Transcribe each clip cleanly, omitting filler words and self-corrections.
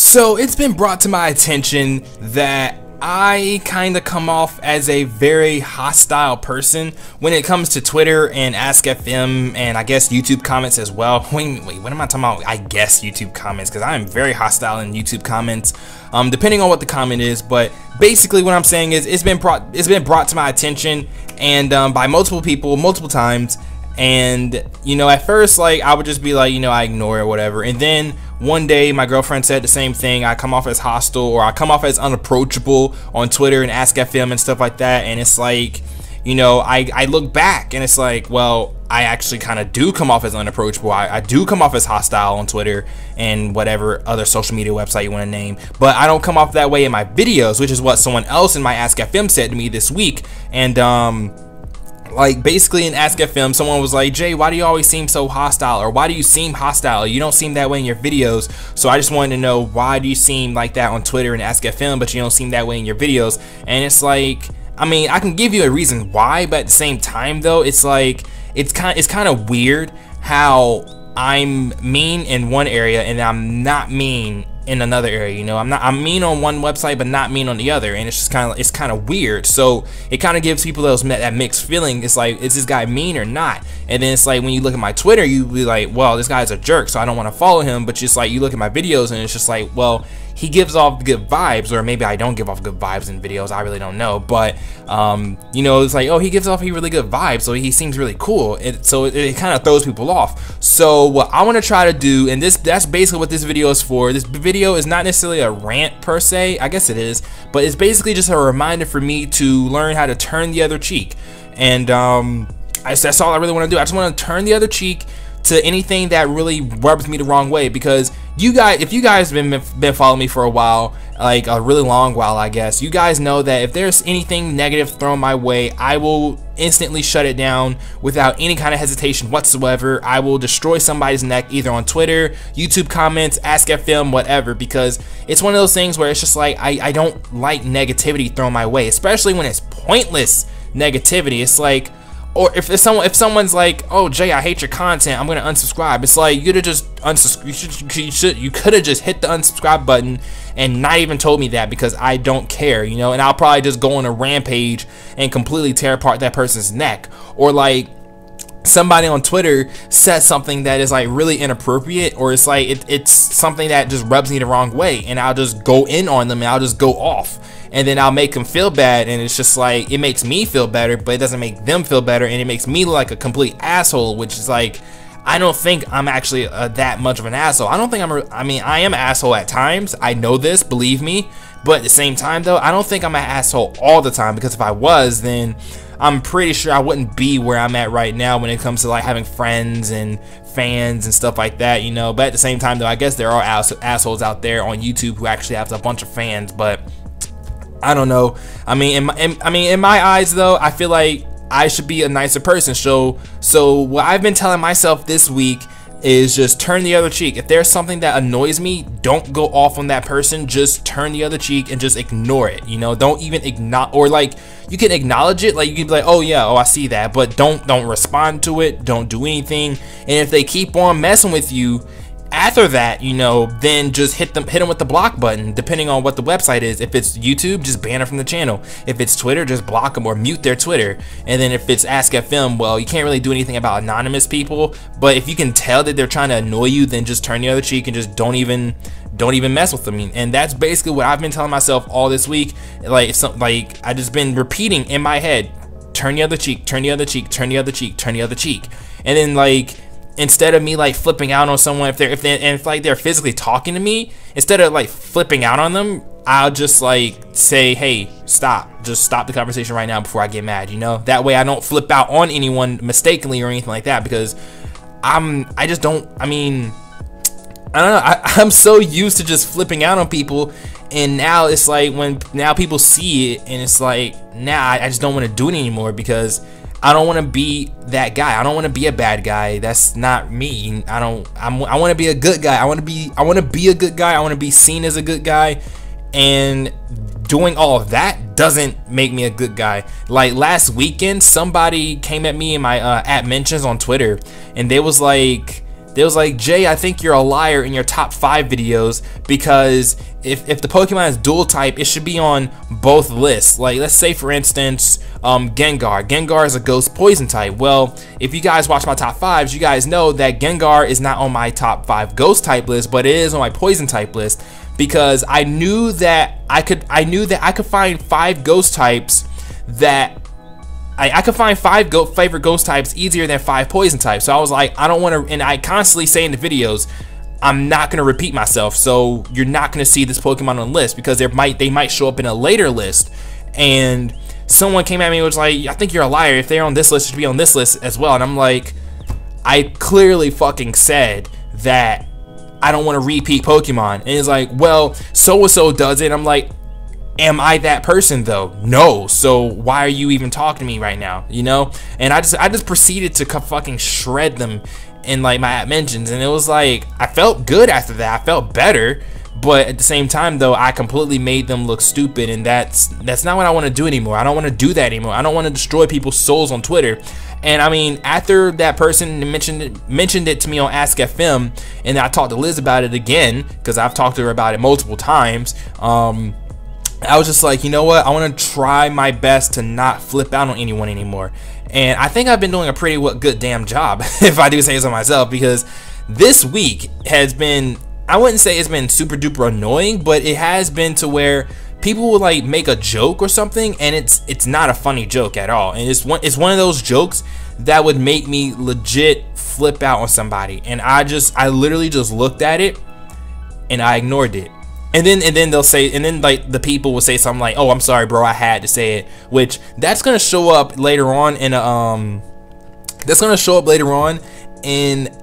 So it's been brought to my attention that I kind of come off as a very hostile person when it comes to Twitter and Ask FM and I guess YouTube comments as well. Wait, what am I talking about? I guess YouTube comments, because I am very hostile in YouTube comments, depending on what the comment is. But basically what I'm saying is it's been brought to my attention and by multiple people multiple times. And you know, at first, like, I would just be like, you know, I ignore it or whatever. And then one day my girlfriend said the same thing. I come off as hostile, or I come off as unapproachable on Twitter and Ask FM and stuff like that. And it's like, you know, I look back and it's like, well, I actually kind of do come off as unapproachable. I do come off as hostile on Twitter and whatever other social media website you want to name, but I don't come off that way in my videos, which is what someone else in my Ask FM said to me this week. And like, basically in Ask FM, someone was like, Jay, why do you always seem so hostile? Or why do you seem hostile? You don't seem that way in your videos. So I just wanted to know, why do you seem like that on Twitter and Ask FM, but you don't seem that way in your videos? And it's like, I mean, I can give you a reason why, but at the same time though, it's like, it's kind of weird how I'm mean in one area and I'm not mean in another area. You know, I'm mean on one website but not mean on the other, and it's just kind of weird. So it kind of gives people that mixed feeling. It's like, is this guy mean or not? And then it's like, when you look at my Twitter, you be like, well, this guy's a jerk, so I don't want to follow him. But just like, you look at my videos and it's just like, well, he gives off good vibes, or maybe I don't give off good vibes in videos, I really don't know. But you know, it's like, oh, he gives off really good vibes, so he seems really cool. So it kind of throws people off. So what I want to try to do, and that's basically what this video is for. This video is not necessarily a rant per se, I guess it is, but it's basically just a reminder for me to learn how to turn the other cheek. And that's all I really want to do. I just want to turn the other cheek to anything that really rubs me the wrong way. Because you guys, if you guys have been following me for a while, like a really long while, I guess, you guys know that if there's anything negative thrown my way, I will instantly shut it down without any kind of hesitation whatsoever. I will destroy somebody's neck, either on Twitter, YouTube comments, Ask FM, whatever, because it's one of those things where it's just like, I don't like negativity thrown my way, especially when it's pointless negativity. It's like, or if someone's like, oh, Jay, I hate your content, I'm gonna unsubscribe. It's like, you could have just you could have just hit the unsubscribe button and not even told me that, because I don't care, you know. And I'll probably just go on a rampage and completely tear apart that person's neck. Or like, somebody on Twitter says something that is like really inappropriate, or it's like it's something that just rubs me the wrong way, and I'll just go in on them and I'll just go off, and then I'll make them feel bad. And it's just like, it makes me feel better, but it doesn't make them feel better, and it makes me look like a complete asshole, which is like, I don't think I'm actually that much of an asshole. I don't think I mean, I am an asshole at times, I know this, believe me, but at the same time though, I don't think I'm an asshole all the time, because if I was, then I'm pretty sure I wouldn't be where I'm at right now when it comes to like having friends and fans and stuff like that, you know. But at the same time though, I guess there are assholes out there on YouTube who actually have a bunch of fans, but I don't know. I mean, in my eyes though, I feel like I should be a nicer person. So what I've been telling myself this week is just turn the other cheek. If there's something that annoys me, don't go off on that person, just turn the other cheek and just ignore it, you know. Don't even acknowledge, or like, you can acknowledge it, like you can be like, oh yeah, oh I see that, but don't respond to it, don't do anything. And if they keep on messing with you after that, you know, then just hit them with the block button, depending on what the website is. If it's YouTube, just ban them from the channel. If it's Twitter, just block them or mute their Twitter. And then if it's Ask FM, well, you can't really do anything about anonymous people, but if you can tell that they're trying to annoy you, then just turn the other cheek and just don't even mess with them. And that's basically what I've been telling myself all this week. Like, I just been repeating in my head, turn the other cheek, turn the other cheek, turn the other cheek, turn the other cheek. And then like, instead of me like flipping out on someone, if they're physically talking to me, instead of like flipping out on them, I'll just like say, hey, just stop the conversation right now before I get mad, you know. That way I don't flip out on anyone mistakenly or anything like that, because I don't know, I'm so used to just flipping out on people, and now it's like, now people see it, and it's like, now I just don't want to do it anymore, because I don't want to be that guy. I don't want to be a bad guy. That's not me. I want to be a good guy. I want to be a good guy. I want to be seen as a good guy. And doing all of that doesn't make me a good guy. Like last weekend, somebody came at me in my at mentions on Twitter, and they was like, They was like, Jay, I think you're a liar in your top 5 videos, because if the Pokemon is dual type, it should be on both lists. Like, let's say for instance, Gengar is a ghost poison type. Well, if you guys watch my top 5s, you guys know that Gengar is not on my top 5 ghost type list, but it is on my poison type list, because I knew that I could find 5 ghost types that I could find 5 favorite ghost types easier than 5 poison types. So I was like, I don't want to, and I constantly say in the videos, I'm not going to repeat myself, so you're not going to see this Pokemon on the list, because they might show up in a later list. And someone came at me and was like, I think you're a liar. If they're on this list, it should be on this list as well. And I'm like, I clearly fucking said that I don't want to repeat Pokemon. And it's like, well, so-and-so does it. And I'm like, am I that person though? No. So why are you even talking to me right now? You know? And I just proceeded to fucking shred them in like my mentions, and it was like, I felt good after that. I felt better, but at the same time though, I completely made them look stupid, and that's not what I want to do anymore. I don't want to do that anymore. I don't want to destroy people's souls on Twitter. And I mean, after that person mentioned it to me on Ask FM, and I talked to Liz about it again, because I've talked to her about it multiple times, I was just like, you know what, I want to try my best to not flip out on anyone anymore. And I think I've been doing a pretty good damn job, if I do say so myself, because this week has been, I wouldn't say it's been super duper annoying, but it has been to where people will like make a joke or something, and it's not a funny joke at all, and it's one of those jokes that would make me legit flip out on somebody, and I literally just looked at it and I ignored it. And then they'll say, and then like the people will say something like, "Oh, I'm sorry, bro, I had to say it," which that's gonna show up later on in a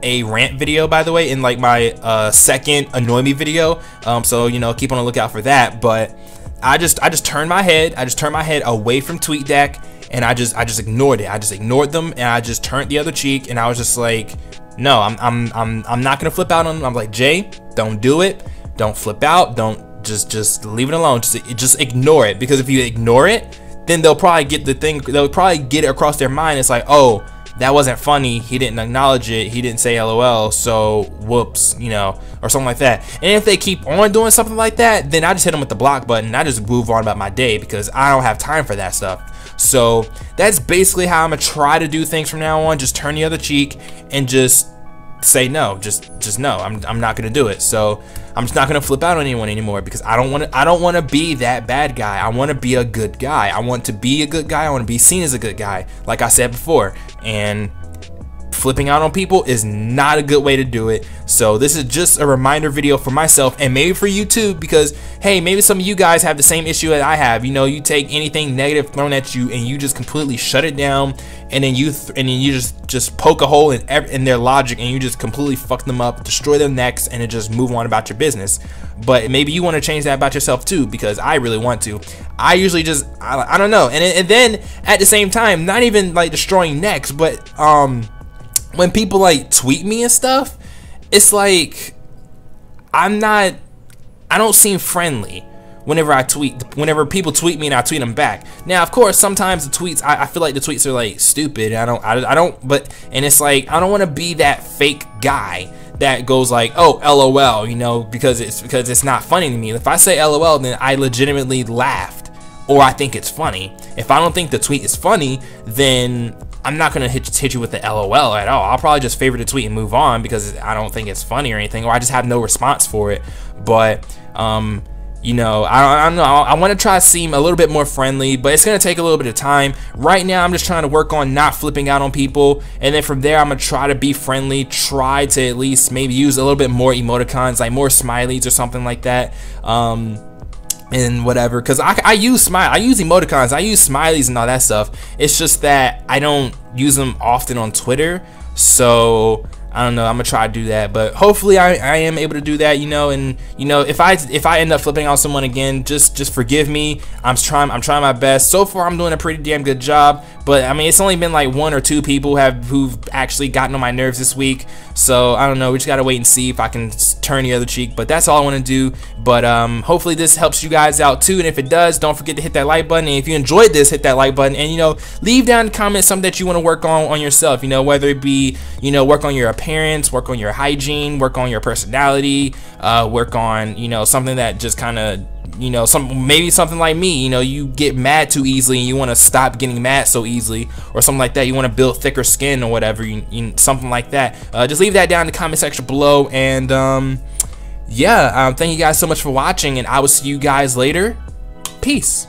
a rant video, by the way, in like my second Annoy Me video. So you know, keep on the lookout for that. But I just turned my head away from TweetDeck, and I just ignored it. I just ignored them, and I just turned the other cheek, and I was just like, no, I'm not gonna flip out on them. I'm like, Jay, don't do it. Don't flip out. Don't just leave it alone. Just ignore it, because if you ignore it, then they'll probably get it across their mind. It's like, oh, that wasn't funny. He didn't acknowledge it. He didn't say LOL. So whoops, you know, or something like that. And if they keep on doing something like that, then I just hit them with the block button. And I just move on about my day, because I don't have time for that stuff. So that's basically how I'm gonna try to do things from now on. Just turn the other cheek and just say no. Just no. I'm not gonna do it. So I'm just not gonna flip out on anyone anymore, because I don't want to be that bad guy. I want to be a good guy. I want to be a good guy. I want to be seen as a good guy, like I said before. And flipping out on people is not a good way to do it. So this is just a reminder video for myself, and maybe for you too, because hey, maybe some of you guys have the same issue that I have. You know, you take anything negative thrown at you and you just completely shut it down, and then you just poke a hole in their logic, and you just completely fuck them up, destroy their necks, and then just move on about your business. But maybe you want to change that about yourself too, because I really want to. I usually just I don't know, and then at the same time, not even like destroying necks, but when people like tweet me and stuff, it's like I don't seem friendly whenever I tweet. Whenever people tweet me and I tweet them back. Now, of course, sometimes the tweets, I feel like the tweets are like stupid. And it's like, I don't want to be that fake guy that goes like, oh, LOL, you know, because it's not funny to me. If I say LOL, then I legitimately laughed, or I think it's funny. If I don't think the tweet is funny, then I'm not gonna hit you with the LOL at all. I'll probably just favorite the tweet and move on, because I don't think it's funny or anything, or I just have no response for it. But you know, I don't know. I want to try to seem a little bit more friendly, but it's gonna take a little bit of time. Right now, I'm just trying to work on not flipping out on people, and then from there, I'm gonna try to be friendly. Try to at least maybe use a little bit more emoticons, like more smileys or something like that. And whatever, because I use emoticons, I use smileys and all that stuff. It's just that I don't use them often on Twitter, so I don't know. I'm gonna try to do that, but hopefully I am able to do that, you know. And you know, if I end up flipping out someone again, just forgive me. I'm trying my best. So far, I'm doing a pretty damn good job. But I mean, it's only been like 1 or 2 people who've actually gotten on my nerves this week. So I don't know. We just gotta wait and see if I can turn the other cheek. But that's all I want to do. But hopefully this helps you guys out too. And if it does, don't forget to hit that like button. And if you enjoyed this, hit that like button. And you know, leave down in the comments something that you want to work on yourself. You know, whether it be, you know, work on your appearance, appearance, work on your hygiene, work on your personality, work on, you know, something that just kind of, you know, maybe something like me, you know, you get mad too easily and you want to stop getting mad so easily, or something like that. You want to build thicker skin or whatever, something like that. Just leave that down in the comment section below. And yeah, thank you guys so much for watching, and I will see you guys later. Peace.